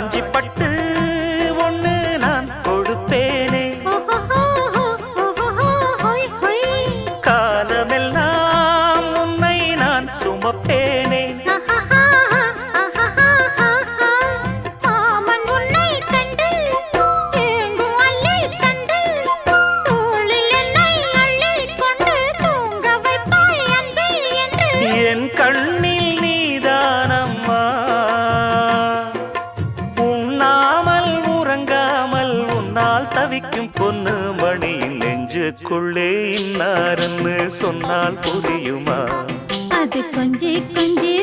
காஞ்சி பட்டு ஒண்ணு நான் கொடுப்பேனே, காலமெல்லாம் உன்னை நான் சுமப்பேனே. என் கண்ணில் நீதானம்மா, உண்ணாமல் உறங்காமல் உன்னால் தவிக்கும் பொண்ணு மணியின் நெஞ்சுக்குள்ளே இன்னாருன்னு சொன்னால் புரியுமா? அது கொஞ்சி கொஞ்சி